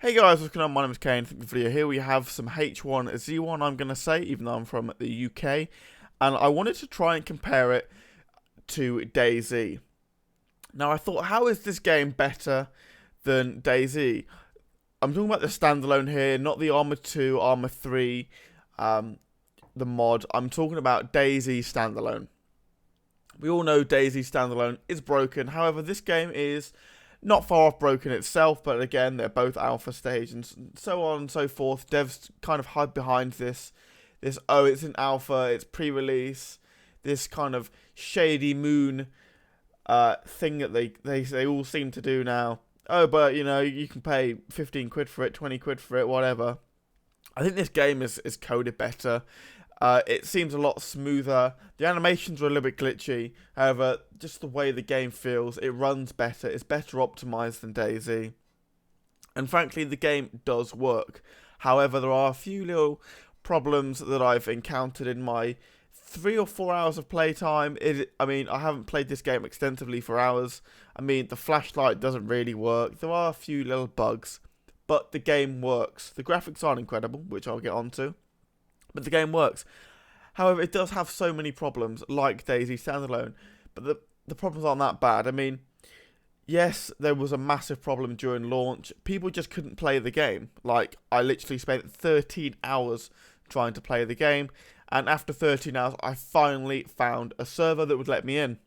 Hey guys, what's going on? My name is Kane. For the video here we have some H1Z1 I'm going to say, even though I'm from the UK. And I wanted to try and compare it to Dayz. Now I thought, how is this game better than Dayz? I'm talking about the standalone here, not the Arma 2, Arma 3, the mod. I'm talking about Dayz standalone. We all know Dayz standalone is broken, however this game is not far off broken itself, but again, they're both alpha stage and so on and so forth. Devs kind of hide behind this, oh, it's an alpha, it's pre-release, this kind of shady moon thing that they all seem to do now. Oh, but you know, you can pay 15 quid for it, 20 quid for it, whatever. I think this game is coded better. It seems a lot smoother. The animations are a little bit glitchy. However, just the way the game feels, it runs better. It's better optimized than Dayz. And frankly, the game does work. However, there are a few little problems that I've encountered in my 3 or 4 hours of playtime. I mean, I haven't played this game extensively for hours. I mean, the flashlight doesn't really work. There are a few little bugs, but the game works. The graphics aren't incredible, which I'll get onto, but the game works. However, it does have so many problems, like Dayz standalone, but the problems aren't that bad. I mean, yes, there was a massive problem during launch. People just couldn't play the game. Like, I literally spent 13 hours trying to play the game, and after 13 hours, I finally found a server that would let me in.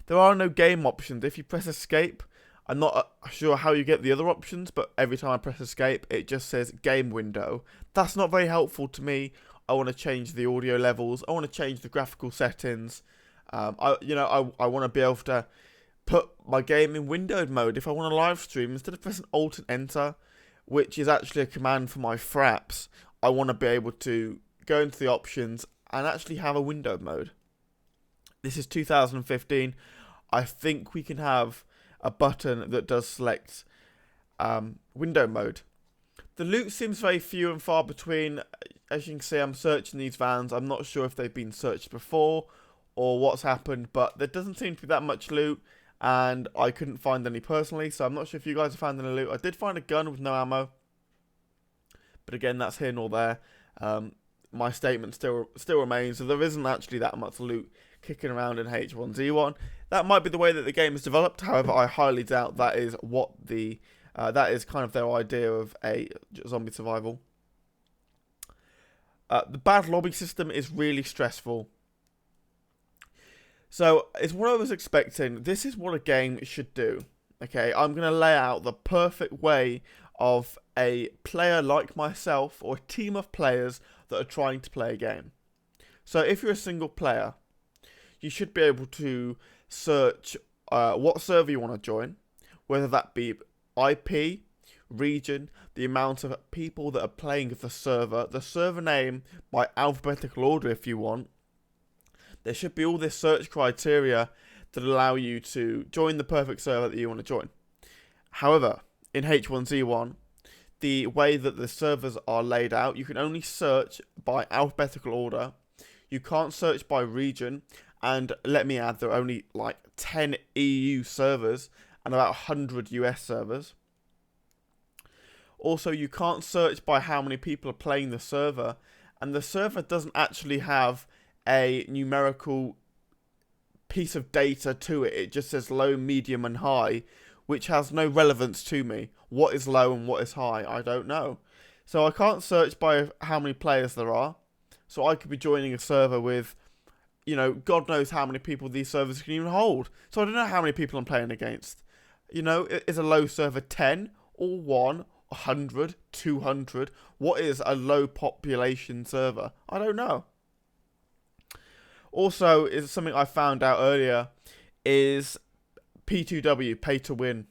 There are no game options. If you press escape, I'm not sure how you get the other options, but every time I press escape, it just says game window. That's not very helpful to me. I want to change the audio levels. I want to change the graphical settings. I want to be able to put my game in windowed mode if I want to live stream. Instead of pressing Alt and Enter, which is actually a command for my fraps, I want to be able to go into the options and actually have a windowed mode. This is 2015. I think we can have a button that does select window mode. The loot seems very few and far between. As you can see, I'm searching these vans. I'm not sure if they've been searched before or what's happened, but there doesn't seem to be that much loot, and I couldn't find any personally, so I'm not sure if you guys have found any loot. I did find a gun with no ammo, but again, that's here nor there. My statement still remains, so there isn't actually that much loot kicking around in H1Z1. That might be the way that the game is developed. However, I highly doubt that is what that is kind of their idea of a zombie survival. The bad lobby system is really stressful. So, it's what I was expecting. This is what a game should do. Okay, I'm going to lay out the perfect way of a player like myself, or a team of players that are trying to play a game. So, if you're a single player, you should be able to search what server you want to join, whether that be IP, region, the amount of people that are playing the server name by alphabetical order if you want. There should be all this search criteria that allow you to join the perfect server that you want to join. However, in H1Z1, the way that the servers are laid out, you can only search by alphabetical order. You can't search by region, and let me add, there are only like 10 EU servers and about 100 US servers. Also, you can't search by how many people are playing the server, and the server doesn't actually have a numerical piece of data to it. It just says low, medium, and high, which has no relevance to me. What is low and what is high? I don't know. So I can't search by how many players there are. So I could be joining a server with, you know, God knows how many people these servers can even hold. So I don't know how many people I'm playing against. You know, is a low server 10 or 1, 100, 200? What is a low population server? I don't know. Also, is something I found out earlier, is P2W, pay to win.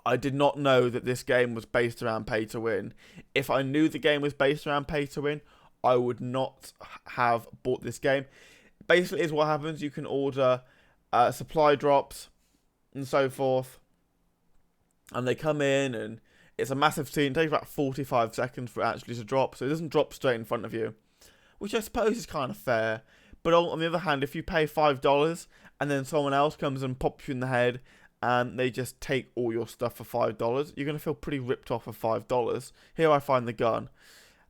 I did not know that this game was based around pay to win. If I knew the game was based around pay to win, I would not have bought this game. Basically, is what happens. You can order supply drops and so forth, and they come in, and it's a massive scene. It takes about 45 seconds for it actually to drop, so it doesn't drop straight in front of you, which I suppose is kind of fair. But on the other hand, if you pay $5 and then someone else comes and pops you in the head and they just take all your stuff for $5, you're going to feel pretty ripped off for $5. Here I find the gun.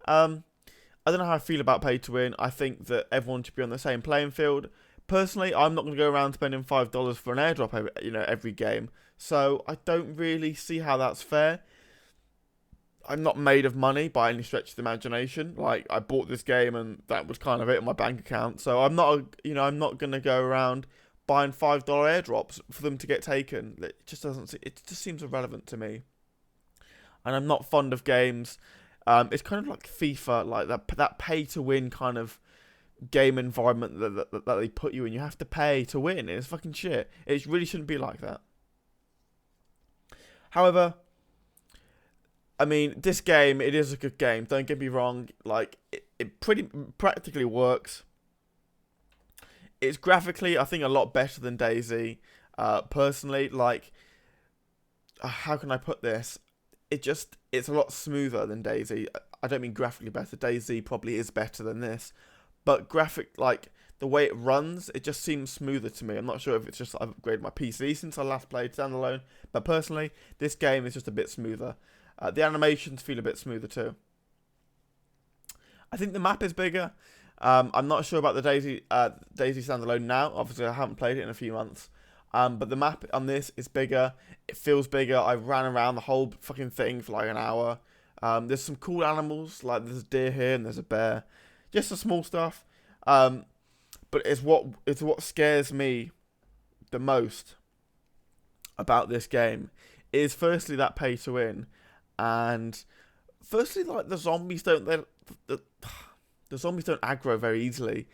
I don't know how I feel about pay to win. I think that everyone should be on the same playing field. Personally, I'm not going to go around spending $5 for an airdrop every game. So I don't really see how that's fair. I'm not made of money by any stretch of the imagination. Like, I bought this game and that was kind of it in my bank account. So I'm not going to go around buying $5 airdrops for them to get taken. It just seems irrelevant to me. And I'm not fond of games. It's kind of like FIFA, like that pay to win kind of game environment that they put you in. You have to pay to win. It's fucking shit. It really shouldn't be like that. However, I mean, this game, it is a good game. Don't get me wrong. Like, it pretty practically works. It's graphically, I think, a lot better than Dayz. Personally, like, how can I put this? It's a lot smoother than Dayz. I don't mean graphically better. Dayz probably is better than this. But like, the way it runs, it just seems smoother to me. I'm not sure if it's just I've upgraded my PC since I last played standalone. But personally, this game is just a bit smoother. The animations feel a bit smoother too. I think the map is bigger. I'm not sure about the Dayz standalone now. Obviously, I haven't played it in a few months. But the map on this is bigger. It feels bigger. I ran around the whole fucking thing for like an hour. There's some cool animals, like there's a deer here and there's a bear. Just the small stuff. But it's what scares me the most about this game is firstly that pay to win, and firstly like the zombies don't aggro very easily.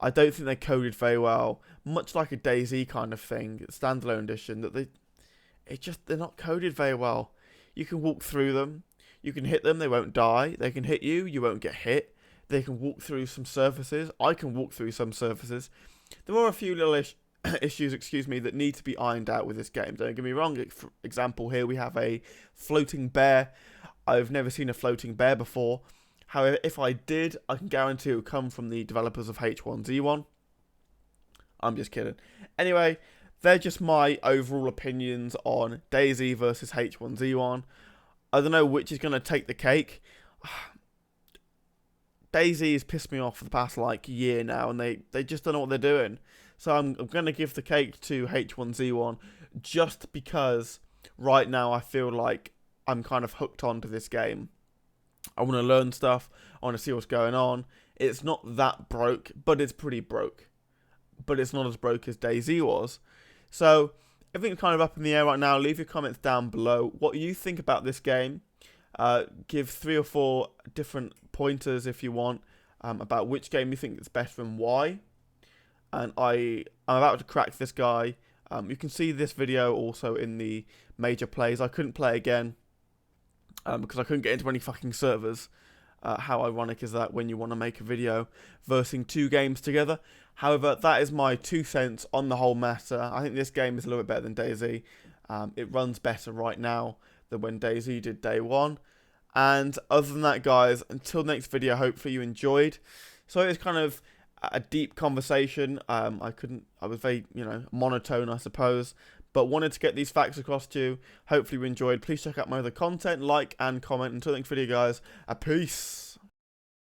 I don't think they're coded very well, much like a Dayz kind of thing, standalone edition. They're not coded very well. You can walk through them, you can hit them, they won't die. They can hit you, you won't get hit. They can walk through some surfaces. I can walk through some surfaces. There are a few little issues, that need to be ironed out with this game. Don't get me wrong. For example, here we have a floating bear. I've never seen a floating bear before. However, if I did, I can guarantee it would come from the developers of H1Z1. I'm just kidding. Anyway, they're just my overall opinions on Dayz versus H1Z1. I don't know which is going to take the cake. Dayz has pissed me off for the past like year now, and they just don't know what they're doing. So I'm going to give the cake to H1Z1 just because right now I feel like I'm kind of hooked onto this game. I want to learn stuff. I want to see what's going on. It's not that broke, but it's pretty broke. But it's not as broke as Dayz was. So everything's kind of up in the air right now. Leave your comments down below. What you think about this game? Give 3 or 4 different pointers if you want about which game you think is better and why. And I'm about to crack this guy. You can see this video also in the major plays. I couldn't play again because I couldn't get into any fucking servers. How ironic is that when you want to make a video versing 2 games together? However, that is my 2 cents on the whole matter. I think this game is a little bit better than Dayz. It runs better right now than when Dayz did day 1. And other than that, guys, until the next video, hopefully you enjoyed. So it's kind of a deep conversation. I was very, monotone, I suppose, but wanted to get these facts across to you. Hopefully you enjoyed. Please check out my other content, like and comment. Until the next video, guys, peace.